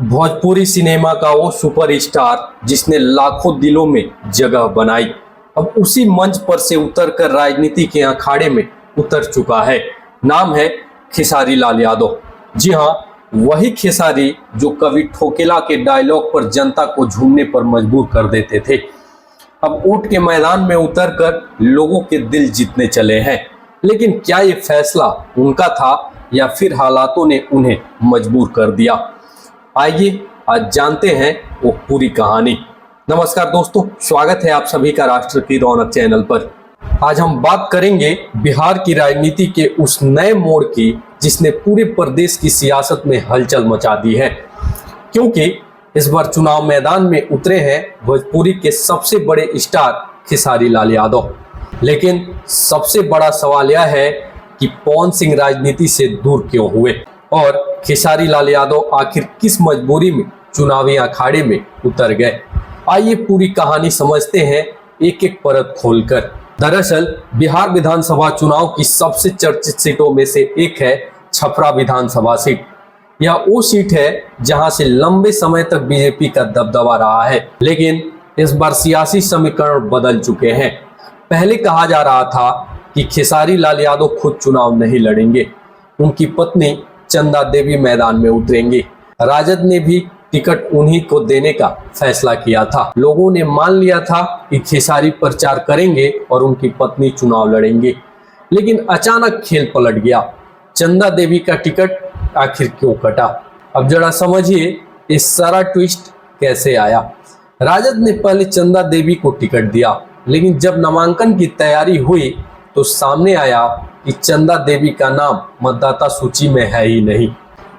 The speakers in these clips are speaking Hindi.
भोजपुरी सिनेमा का वो सुपरस्टार जिसने लाखों दिलों में जगह बनाई, अब उसी मंच पर से उतरकर राजनीति के अखाड़े में उतर चुका है। नाम है खेसारी लाल यादव। जी हाँ, वही खेसारी जो कभी ठोकेला के डायलॉग पर जनता को झूमने पर मजबूर कर देते थे, अब ऊंट के मैदान में उतरकर लोगों के दिल जीतने चले हैं। लेकिन क्या ये फैसला उनका था या फिर हालातों ने उन्हें मजबूर कर दिया? आइए आज जानते हैं वो पूरी कहानी। नमस्कार दोस्तों, स्वागत है आप सभी का राष्ट्र की रौनक चैनल पर। आज हम बात करेंगे बिहार की राजनीति के उस नए मोड़ की जिसने पूरे प्रदेश की सियासत में हलचल मचा दी है। क्योंकि इस बार चुनाव मैदान में उतरे हैं भोजपुरी के सबसे बड़े स्टार खेसारी लाल यादव। लेकिन सबसे बड़ा सवाल यह है कि पवन सिंह राजनीति से दूर क्यों हुए और खेसारी लाल यादव आखिर किस मजबूरी में चुनावी अखाड़े में उतर गए। आइए पूरी कहानी समझते हैं एक एक परत खोलकर। दरअसल बिहार विधानसभा चुनाव की सबसे चर्चित सीटों में से एक है छपरा विधानसभा सीट। यह वो सीट है जहां से लंबे समय तक बीजेपी का दबदबा रहा है, लेकिन इस बार सियासी समीकरण बदल चुके हैं। पहले कहा जा रहा था कि खेसारी लाल यादव खुद चुनाव नहीं लड़ेंगे, उनकी पत्नी चंदा देवी मैदान में उतरेंगी। राजद ने भी टिकट उन्हीं को देने का फैसला किया था। लोगों ने मान लिया था कि खेसारी प्रचार करेंगे और उनकी पत्नी चुनाव लड़ेंगे। लेकिन अचानक खेल पलट गया। चंदा देवी का टिकट आखिर क्यों कटा? अब जरा समझिए इस सारा ट्विस्ट कैसे आया। राजद ने पहले चंदा देवी को टिकट दिया, लेकिन जब नामांकन की तैयारी हुई तो सामने आया कि चंदा देवी का नाम मतदाता सूची में है ही नहीं,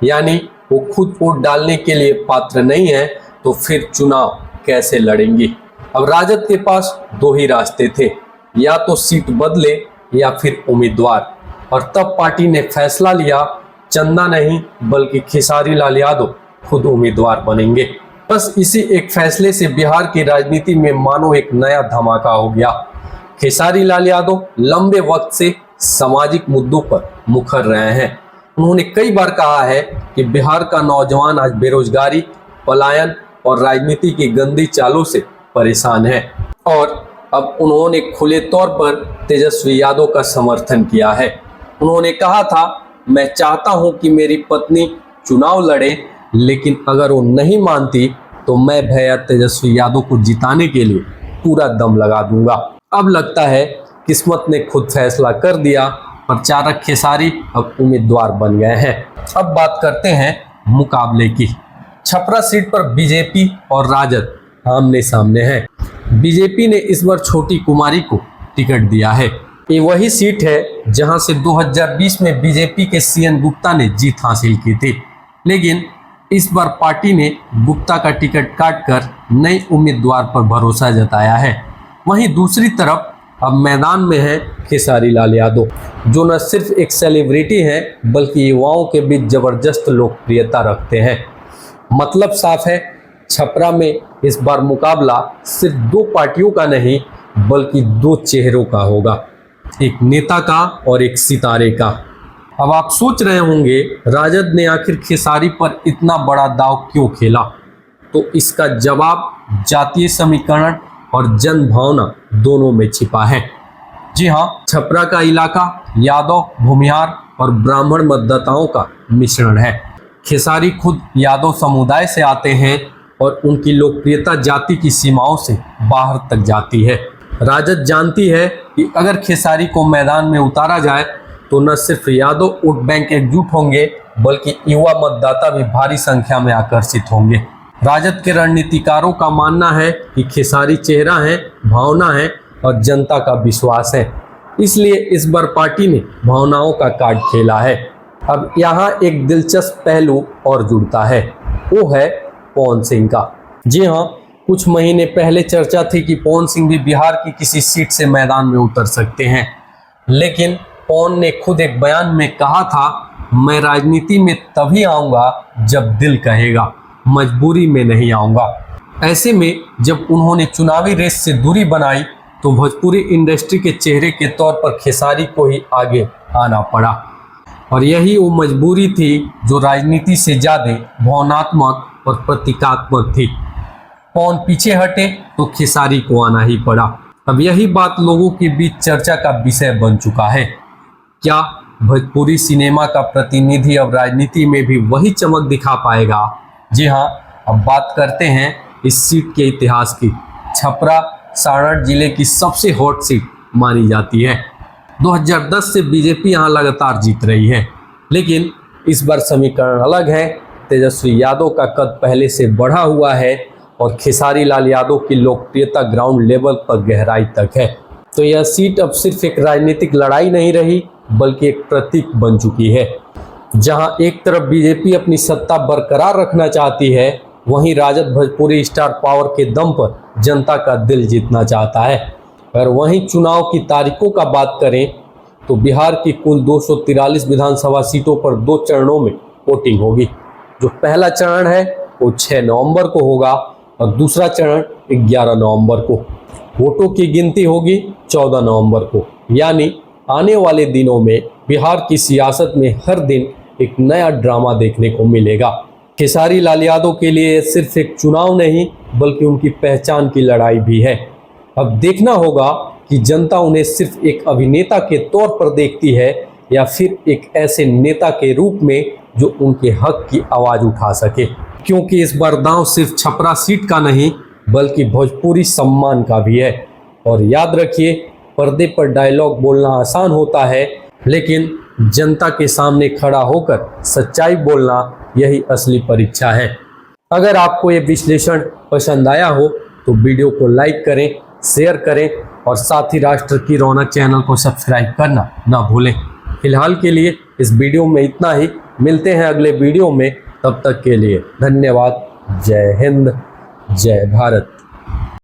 यानी वो खुद वोट डालने के लिए पात्र नहीं है, तो फिर चुनाव कैसे लड़ेंगी? अब राजद के पास दो ही रास्ते थे, या तो सीट बदले या फिर उम्मीदवार। और तब पार्टी ने फैसला लिया, चंदा नहीं बल्कि खेसारी लाल यादव खुद उम्मीदवार बनेंगे। बस इसी एक फैसले से बिहार की राजनीति में मानो एक नया धमाका हो गया। खेसारी लाल यादव लंबे वक्त से सामाजिक मुद्दों पर मुखर रहे हैं। उन्होंने कई बार कहा है कि बिहार का नौजवान आज बेरोजगारी, पलायन और राजनीति की गंदी चालों से परेशान है। और अब उन्होंने खुले तौर पर तेजस्वी यादव का समर्थन किया है। उन्होंने कहा था, मैं चाहता हूं कि मेरी पत्नी चुनाव लड़े, लेकिन अगर वो नहीं मानती तो मैं भैया तेजस्वी यादव को जिताने के लिए पूरा दम लगा दूंगा। अब लगता है किस्मत ने खुद फैसला कर दिया, प्रचारक खेसारी अब उम्मीदवार बन गए हैं। अब बात करते हैं मुकाबले की। छपरा सीट पर बीजेपी और राजद आमने सामने हैं। बीजेपी ने इस बार छोटी कुमारी को टिकट दिया है। ये वही सीट है जहां से 2020 में बीजेपी के सीएन गुप्ता ने जीत हासिल की थी, लेकिन इस बार पार्टी ने गुप्ता का टिकट काटकर नए उम्मीदवार पर भरोसा जताया है। वहीं दूसरी तरफ अब मैदान में है खेसारी लाल यादव, जो न सिर्फ एक सेलिब्रिटी हैं बल्कि युवाओं के बीच जबरदस्त लोकप्रियता रखते हैं। मतलब साफ है, छपरा में इस बार मुकाबला सिर्फ दो पार्टियों का नहीं बल्कि दो चेहरों का होगा, एक नेता का और एक सितारे का। अब आप सोच रहे होंगे राजद ने आखिर खेसारी पर इतना बड़ा दांव क्यों खेला? तो इसका जवाब जातीय समीकरण और जन भावना दोनों में छिपा है। जी हाँ, छपरा का इलाका यादव, भूमिहार और ब्राह्मण मतदाताओं का मिश्रण है। खेसारी खुद यादव समुदाय से आते हैं और उनकी लोकप्रियता जाति की सीमाओं से बाहर तक जाती है। राजद जानती है कि अगर खेसारी को मैदान में उतारा जाए तो न सिर्फ यादव वोट बैंक एकजुट होंगे बल्कि युवा मतदाता भी भारी संख्या में आकर्षित होंगे। राजद के रणनीतिकारों का मानना है कि खेसारी चेहरा है, भावना है और जनता का विश्वास है, इसलिए इस बार पार्टी ने भावनाओं का कार्ड खेला है। अब यहाँ एक दिलचस्प पहलू और जुड़ता है, वो है पवन सिंह का। जी हाँ, कुछ महीने पहले चर्चा थी कि पवन सिंह भी बिहार की किसी सीट से मैदान में उतर सकते हैं, लेकिन पवन ने खुद एक बयान में कहा था, मैं राजनीति में तभी आऊँगा जब दिल कहेगा, मजबूरी में नहीं आऊँगा। ऐसे में जब उन्होंने चुनावी रेस से दूरी बनाई तो भोजपुरी इंडस्ट्री के चेहरे के तौर पर खेसारी को ही आगे आना पड़ा। और यही वो मजबूरी थी जो राजनीति से ज़्यादा भावनात्मक और प्रतीकात्मक थी। पवन पीछे हटे तो खेसारी को आना ही पड़ा। अब यही बात लोगों के बीच चर्चा का विषय बन चुका है। क्या भोजपुरी सिनेमा का प्रतिनिधि अब राजनीति में भी वही चमक दिखा पाएगा? जी हाँ, अब बात करते हैं इस सीट के इतिहास की। छपरा सारण जिले की सबसे हॉट सीट मानी जाती है। 2010 से बीजेपी यहाँ लगातार जीत रही है, लेकिन इस बार समीकरण अलग है। तेजस्वी यादव का कद पहले से बढ़ा हुआ है और खेसारी लाल यादव की लोकप्रियता ग्राउंड लेवल पर गहराई तक है। तो यह सीट अब सिर्फ एक राजनीतिक लड़ाई नहीं रही, बल्कि एक प्रतीक बन चुकी है। जहां एक तरफ बीजेपी अपनी सत्ता बरकरार रखना चाहती है, वहीं राजद भोजपुरी स्टार पावर के दम पर जनता का दिल जीतना चाहता है। अगर वहीं चुनाव की तारीखों का बात करें तो बिहार की कुल 243 विधानसभा सीटों पर 2 चरणों में वोटिंग होगी। जो पहला चरण है वो 6 नवंबर को होगा और दूसरा चरण 11 नवंबर को। वोटों की गिनती होगी 14 नवंबर को। यानी आने वाले दिनों में बिहार की सियासत में हर दिन एक नया ड्रामा देखने को मिलेगा। खेसारी लाल यादव के लिए सिर्फ एक चुनाव नहीं, बल्कि उनकी पहचान की लड़ाई भी है। अब देखना होगा कि जनता उन्हें सिर्फ एक अभिनेता के तौर पर देखती है या फिर एक ऐसे नेता के रूप में जो उनके हक की आवाज़ उठा सके। क्योंकि इस बार दांव सिर्फ छपरा सीट का नहीं, बल्कि भोजपुरी सम्मान का भी है। और याद रखिए, पर्दे पर डायलॉग बोलना आसान होता है, लेकिन जनता के सामने खड़ा होकर सच्चाई बोलना यही असली परीक्षा है। अगर आपको ये विश्लेषण पसंद आया हो तो वीडियो को लाइक करें, शेयर करें और साथ ही राष्ट्र की रौनक चैनल को सब्सक्राइब करना ना भूलें। फिलहाल के लिए इस वीडियो में इतना ही। मिलते हैं अगले वीडियो में, तब तक के लिए धन्यवाद। जय हिंद, जय भारत।